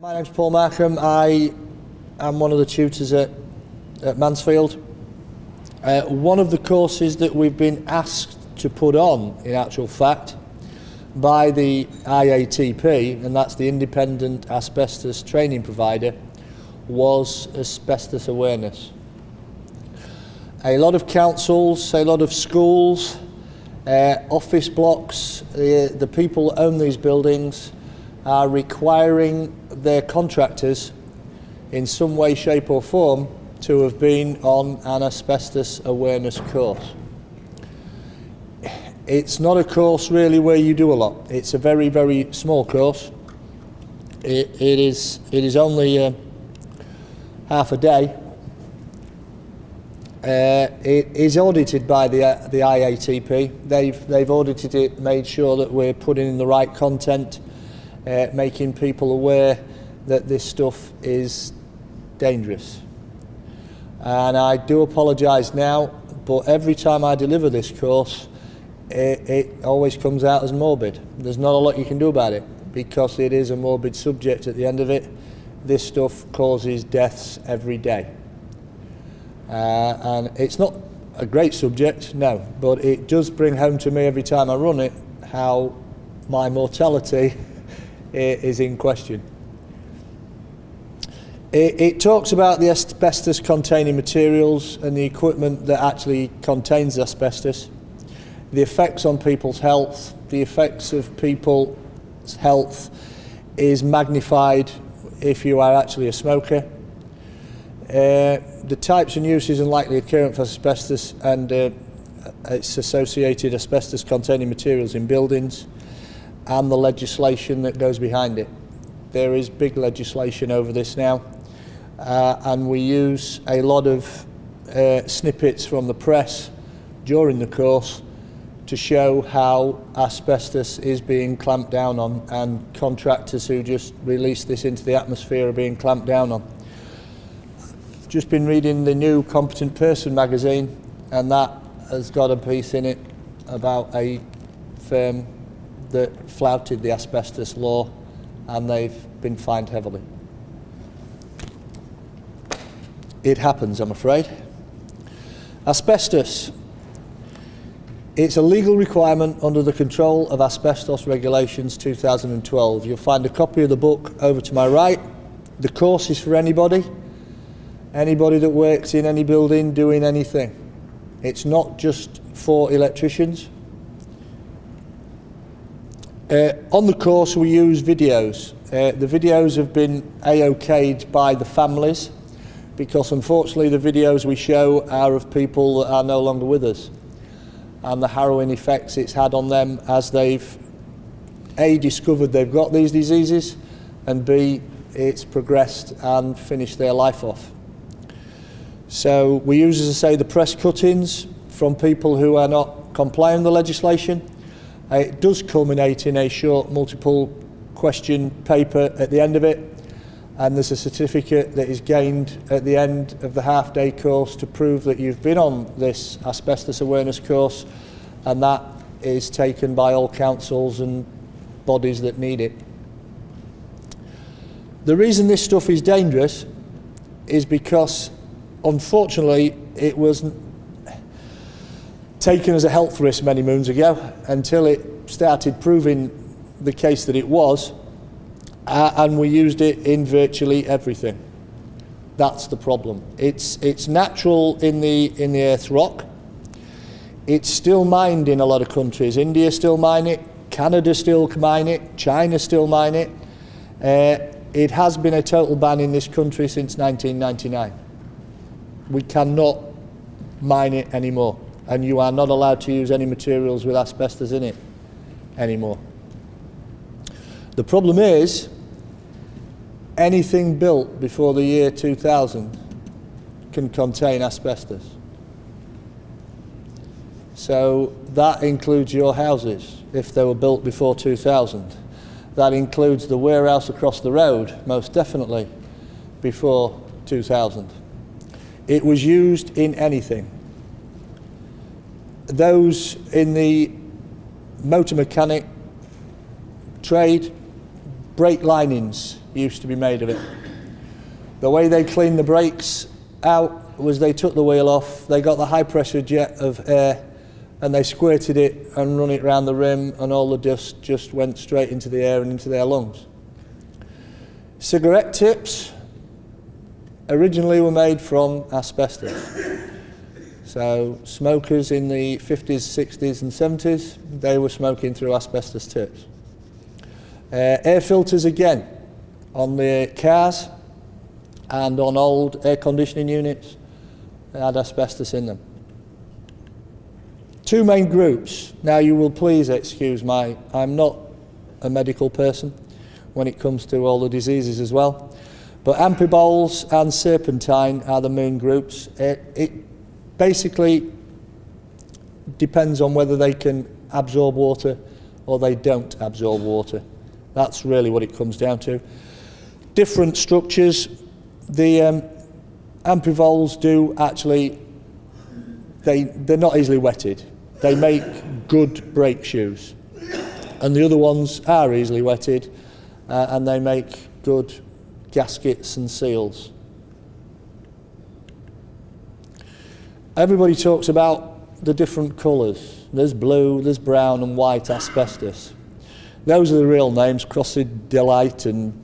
My name's Paul Markham. I am one of the tutors at Mansfield. One of the courses that we've been asked to put on, in actual fact, by the IATP, and that's the Independent Asbestos Training Provider, was asbestos awareness. A lot of councils, a lot of schools, office blocks, the people that own these buildings are requiring their contractors in some way, shape or form to have been on an asbestos awareness course. It's not a course really where you do a lot. It's a very, very small course. It is only half a day. It is audited by the IATP. They've audited it, made sure that we're putting in the right content, making people aware that this stuff is dangerous. And I do apologise now, but every time I deliver this course, it always comes out as morbid. There's not a lot you can do about it, because it is a morbid subject at the end of it. This stuff causes deaths every day. And it's not a great subject, no, but it does bring home to me every time I run it how my mortality is in question. It talks about the asbestos containing materials and the equipment that actually contains asbestos, the effects on people's health. The effects of people's health is magnified if you are actually a smoker. The types and uses and likely occurrence of asbestos and its associated asbestos containing materials in buildings, and the legislation that goes behind it. There is big legislation over this now, and we use a lot of snippets from the press during the course to show how asbestos is being clamped down on, and contractors who just release this into the atmosphere are being clamped down on. Just been reading the new Competent Person magazine, and that has got a piece in it about a firm that flouted the asbestos law, and they've been fined heavily. It happens, I'm afraid. Asbestos. It's a legal requirement under the Control of Asbestos Regulations 2012. You'll find a copy of the book over to my right. The course is for anybody that works in any building doing anything. It's not just for electricians. On the course we use videos. The videos have been A-okayed by the families, because unfortunately the videos we show are of people that are no longer with us, and the harrowing effects it's had on them as they've A, discovered they've got these diseases, and B, it's progressed and finished their life off. So we use, as I say, the press cuttings from people who are not complying with the legislation. It does culminate in a short multiple question paper at the end of it, and there's a certificate that is gained at the end of the half-day course to prove that you've been on this asbestos awareness course, and that is taken by all councils and bodies that need it. The reason this stuff is dangerous is because, unfortunately, it was taken as a health risk many moons ago until it started proving the case that it was, and we used it in virtually everything. That's the problem. It's natural in the earth's rock. It's still mined in a lot of countries. India still mine it, Canada still mine it, China still mine it. It has been a total ban in this country since 1999. We cannot mine it anymore, and you are not allowed to use any materials with asbestos in it anymore. The problem is, anything built before the year 2000 can contain asbestos. So that includes your houses, if they were built before 2000. That includes the warehouse across the road, most definitely, before 2000. It was used in anything. Those in the motor mechanic trade brake linings used to be made of it. The way they cleaned the brakes out was they took the wheel off, they got the high pressure jet of air and they squirted it and run it round the rim, and all the dust just went straight into the air and into their lungs. Cigarette tips originally were made from asbestos. So smokers in the 50s, 60s and 70s, they were smoking through asbestos tips. Air filters again, on the cars and on old air conditioning units, they had asbestos in them. Two main groups. Now you will please excuse I'm not a medical person when it comes to all the diseases as well, but amphiboles and serpentine are the main groups. It basically depends on whether they can absorb water or they don't absorb water. That's really what it comes down to. Different structures. The amphiboles do actually, they're not easily wetted. They make good brake shoes. And the other ones are easily wetted and they make good gaskets and seals. Everybody talks about the different colours. There's blue, there's brown and white asbestos. Those are the real names, crocidolite and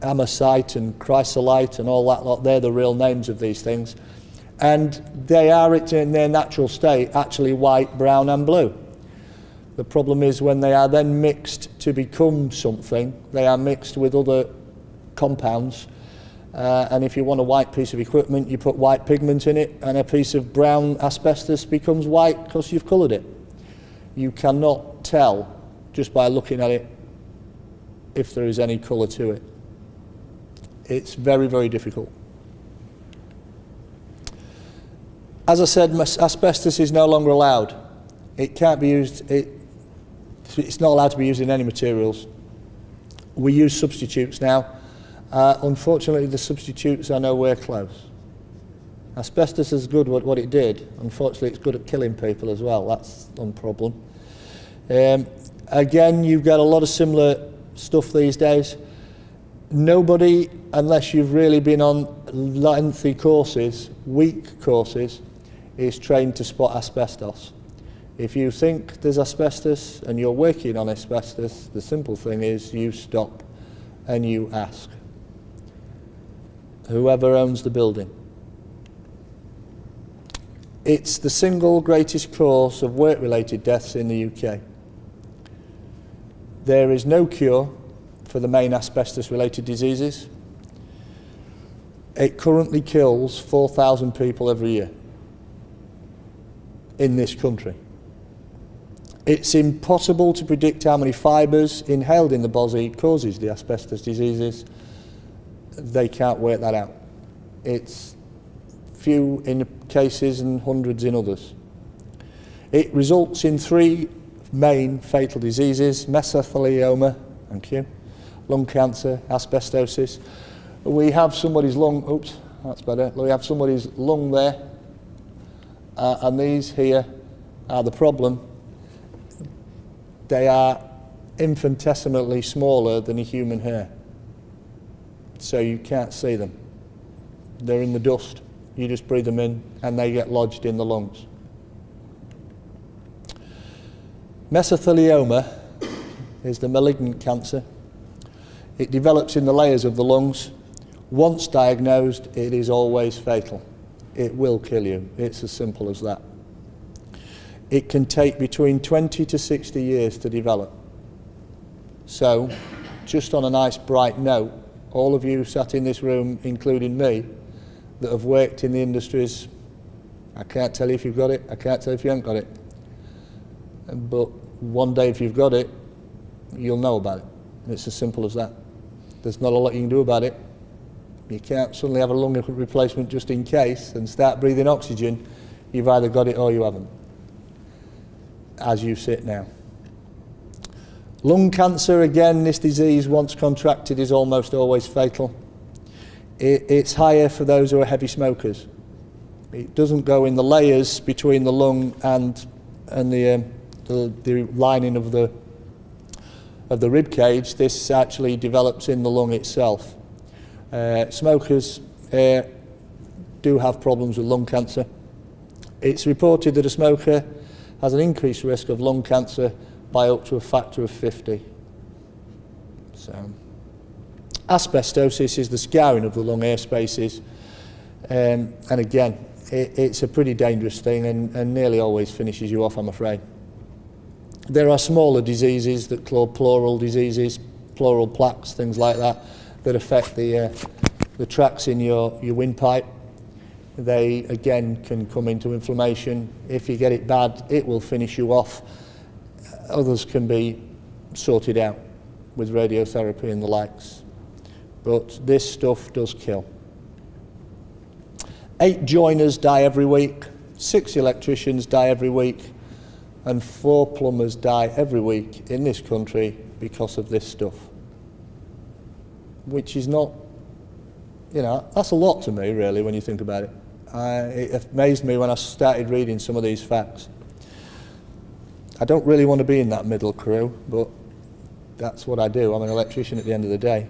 amosite and chrysolite and all that lot. They're the real names of these things. And they are in their natural state actually white, brown and blue. The problem is when they are then mixed to become something, they are mixed with other compounds. And if you want a white piece of equipment, you put white pigment in it, and a piece of brown asbestos becomes white because you've coloured it. You cannot tell just by looking at it if there is any colour to it. It's very, very difficult. As I said, asbestos is no longer allowed. It can't be used, it's not allowed to be used in any materials. We use substitutes now. Unfortunately, the substitutes are nowhere close. Asbestos is good at what it did. Unfortunately, it's good at killing people as well. That's one problem. Again, you've got a lot of similar stuff these days. Nobody, unless you've really been on lengthy courses, week courses, is trained to spot asbestos. If you think there's asbestos and you're working on asbestos, the simple thing is you stop and you ask whoever owns the building. It's the single greatest cause of work-related deaths in the UK. There is no cure for the main asbestos-related diseases. It currently kills 4,000 people every year in this country. It's impossible to predict how many fibres inhaled in the body causes the asbestos diseases. They can't work that out. It's few in cases and hundreds in others. It results in three main fatal diseases: mesothelioma, thank you, lung cancer, asbestosis. We have somebody's lung, oops, that's better. We have somebody's lung there, and these here are the problem. They are infinitesimally smaller than a human hair, so you can't see them. They're in the dust. You just breathe them in and they get lodged in the lungs. Mesothelioma is the malignant cancer. It develops in the layers of the lungs. Once diagnosed, it is always fatal. It will kill you. It's as simple as that. It can take between 20 to 60 years to develop. So, just on a nice bright note, all of you sat in this room, including me, that have worked in the industries, I can't tell you if you've got it, I can't tell you if you haven't got it. But one day if you've got it, you'll know about it. It's as simple as that. There's not a lot you can do about it. You can't suddenly have a lung replacement just in case and start breathing oxygen. You've either got it or you haven't, as you sit now. Lung cancer, again, this disease, once contracted, is almost always fatal. It's higher for those who are heavy smokers. It doesn't go in the layers between the lung and the lining of the of the rib cage, this actually develops in the lung itself. Smokers do have problems with lung cancer. It's reported that a smoker has an increased risk of lung cancer by up to a factor of 50. So, asbestosis is the scarring of the lung air spaces, and again, it's a pretty dangerous thing and nearly always finishes you off, I'm afraid. There are smaller diseases that called pleural diseases, pleural plaques, things like that, that affect the tracts in your windpipe. They again can come into inflammation. If you get it bad, it will finish you off. Others can be sorted out with radiotherapy and the likes. But this stuff does kill. 8 joiners die every week, 6 electricians die every week, and 4 plumbers die every week in this country because of this stuff. Which is not, you know, that's a lot to me really when you think about it. It amazed me when I started reading some of these facts. I don't really want to be in that middle crew, but that's what I do. I'm an electrician at the end of the day.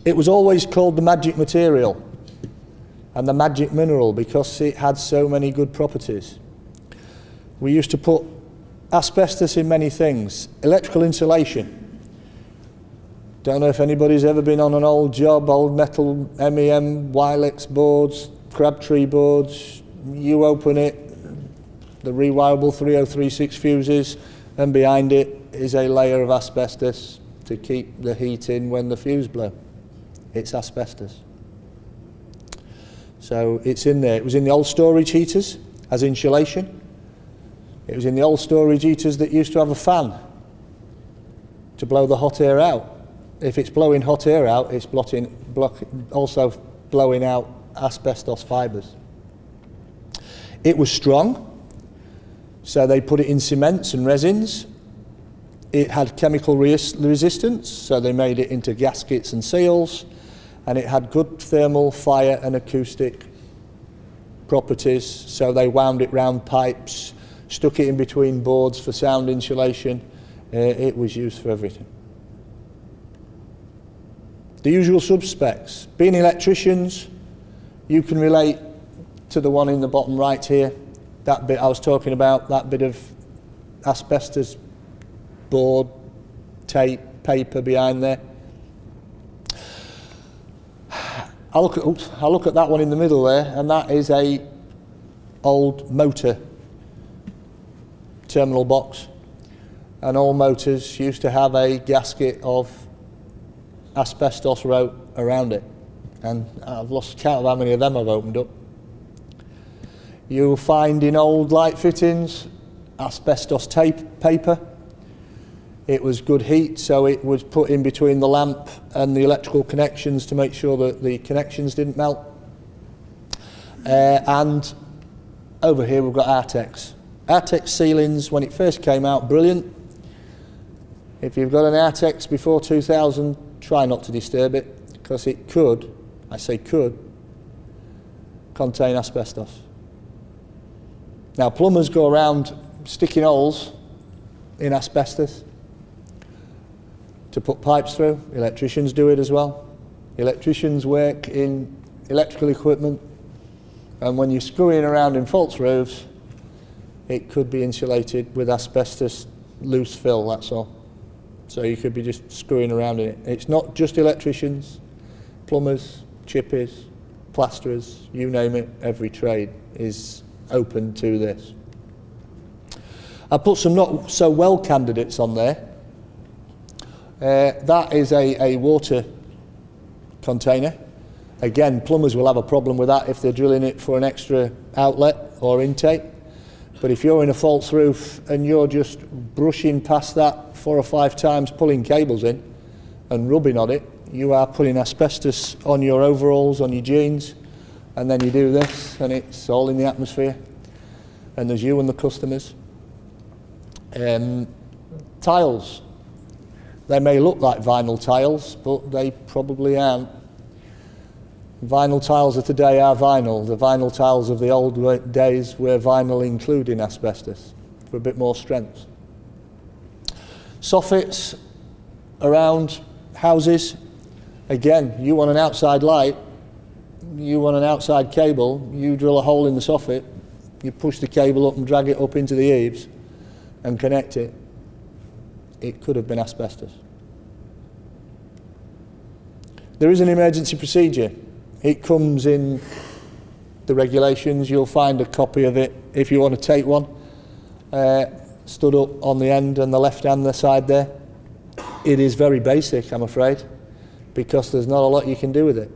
It was always called the magic material and the magic mineral because it had so many good properties. We used to put asbestos in many things. Electrical insulation. Don't know if anybody's ever been on an old job, old metal MEM, Wilex boards, Crabtree boards. You open it, the rewirable 3036 fuses, and behind it is a layer of asbestos to keep the heat in when the fuse blows. It's asbestos. So it's in there. It was in the old storage heaters as insulation. It was in the old storage heaters that used to have a fan to blow the hot air out. If it's blowing hot air out, it's also blowing out asbestos fibres. It was strong, so they put it in cements and resins. It had chemical resistance, so they made it into gaskets and seals. And it had good thermal, fire and acoustic properties, so they wound it round pipes, stuck it in between boards for sound insulation. It was used for everything. The usual sub-specs. Being electricians, you can relate to the one in the bottom right here. That bit I was talking about, that bit of asbestos board, tape, paper behind there. I look at that one in the middle there, and that is a old motor terminal box. And all motors used to have a gasket of asbestos rope around it. And I've lost count of how many of them I've opened up. You'll find in old light fittings asbestos paper. It was good heat, so it was put in between the lamp and the electrical connections to make sure that the connections didn't melt. And over here we've got Artex. Artex ceilings, when it first came out, brilliant. If you've got an Artex before 2000, try not to disturb it, because it could, I say could, contain asbestos. Now plumbers go around sticking holes in asbestos to put pipes through. Electricians do it as well. Electricians work in electrical equipment, and when you're screwing around in false roofs, it could be insulated with asbestos loose fill, that's all. So you could be just screwing around in it. It's not just electricians, plumbers, chippies, plasterers, you name it, every trade is open to this. I put some not so well candidates on there. That is a water container. Again, plumbers will have a problem with that if they're drilling it for an extra outlet or intake. But if you're in a false roof and you're just brushing past that 4 or 5 times, pulling cables in and rubbing on it, you are putting asbestos on your overalls, on your jeans, and then you do this and it's all in the atmosphere. And there's you and the customers. Tiles. They may look like vinyl tiles, but they probably aren't. Vinyl tiles of today are vinyl. The vinyl tiles of the old days were vinyl including asbestos for a bit more strength. Soffits around houses, again, you want an outside light, you want an outside cable, you drill a hole in the soffit, you push the cable up and drag it up into the eaves and connect it. It could have been asbestos. There is an emergency procedure. It comes in the regulations. You'll find a copy of it if you want to take one, stood up on the end and the left hand side there. It is very basic, I'm afraid, because there's not a lot you can do with it.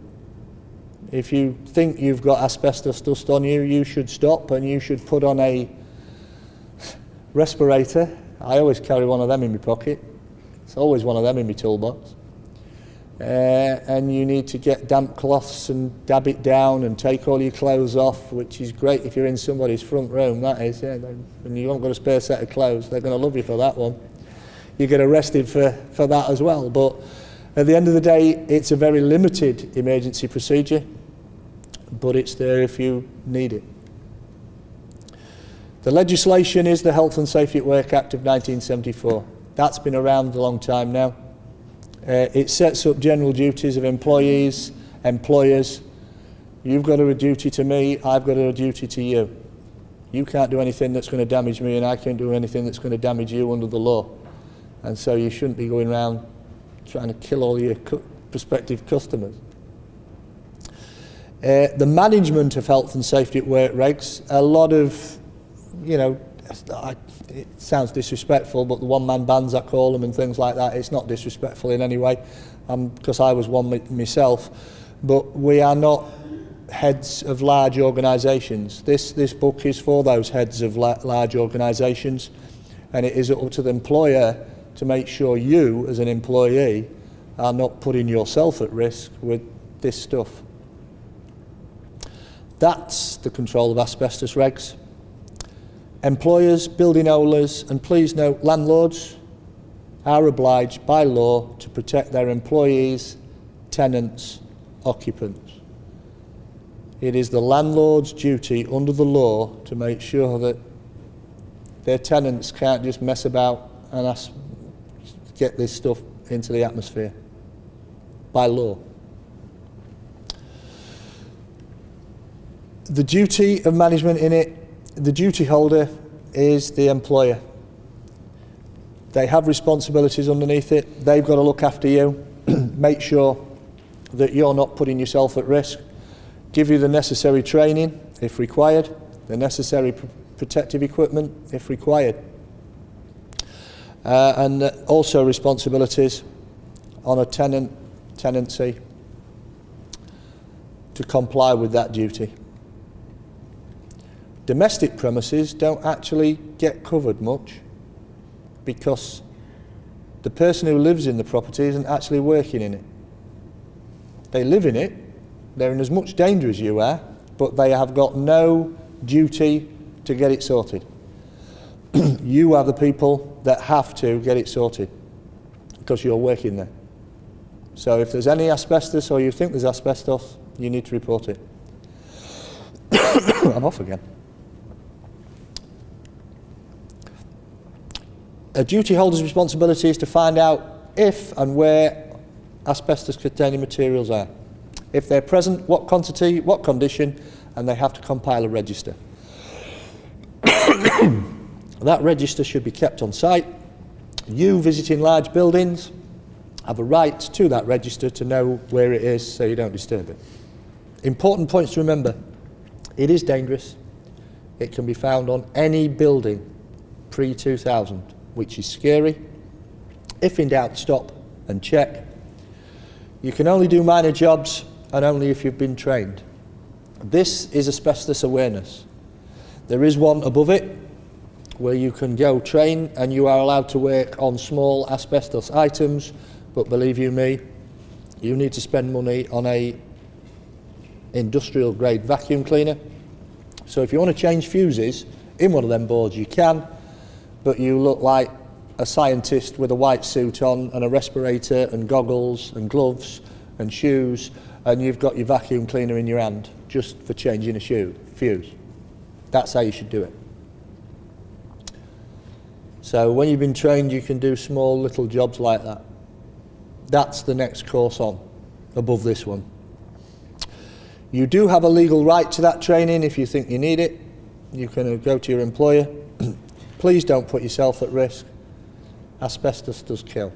If you think you've got asbestos dust on you, you should stop and you should put on a respirator. I always carry one of them in my pocket. It's always one of them in my toolbox. And you need to get damp cloths and dab it down and take all your clothes off, which is great if you're in somebody's front room, that is, yeah, and you haven't got a spare set of clothes, they're going to love you for that one. You get arrested for that as well, but at the end of the day, it's a very limited emergency procedure, but it's there if you need it. The legislation is the Health and Safety at Work Act of 1974. That's been around a long time now. It sets up general duties of employees, employers. You've got a duty to me, I've got a duty to you. You can't do anything that's going to damage me and I can't do anything that's going to damage you under the law. And so you shouldn't be going around trying to kill all your prospective customers. The management of health and safety at work regs, a lot of, you know, it sounds disrespectful, but the one-man bands, I call them, and things like that, it's not disrespectful in any way, because I was one myself, but we are not heads of large organisations. This book is for those heads of large organisations, and it is up to the employer to make sure you, as an employee, are not putting yourself at risk with this stuff. That's the control of asbestos regs. Employers, building owners, and please note, landlords are obliged by law to protect their employees, tenants, occupants. It is the landlord's duty under the law to make sure that their tenants can't just mess about and get this stuff into the atmosphere by law. The duty of management in it, the duty holder is the employer. They have responsibilities underneath it. They've got to look after you, make sure that you're not putting yourself at risk, give you the necessary training if required, the necessary protective equipment if required, and also responsibilities on a tenancy to comply with that duty. Domestic premises don't actually get covered much because the person who lives in the property isn't actually working in it. They live in it, they're in as much danger as you are, but they have got no duty to get it sorted. You are the people that have to get it sorted because you're working there. So if there's any asbestos or you think there's asbestos, you need to report it. I'm off again. A duty holder's responsibility is to find out if and where asbestos-containing materials are. If they're present, what quantity, what condition, and they have to compile a register. That register should be kept on site. You visiting large buildings have a right to that register to know where it is so you don't disturb it. Important points to remember. It is dangerous. It can be found on any building pre-2000, which is scary. If in doubt, stop and check. You can only do minor jobs and only if you've been trained. This is asbestos awareness. There is one above it where you can go train and you are allowed to work on small asbestos items, but believe you me, you need to spend money on a industrial grade vacuum cleaner. So if you want to change fuses in one of them boards, you can, but you look like a scientist with a white suit on and a respirator and goggles and gloves and shoes, and you've got your vacuum cleaner in your hand just for changing a fuse. That's how you should do it. So when you've been trained, you can do small little jobs like that. That's the next course on, above this one. You do have a legal right to that training if you think you need it. You can go to your employer. Please don't put yourself at risk. Asbestos does kill.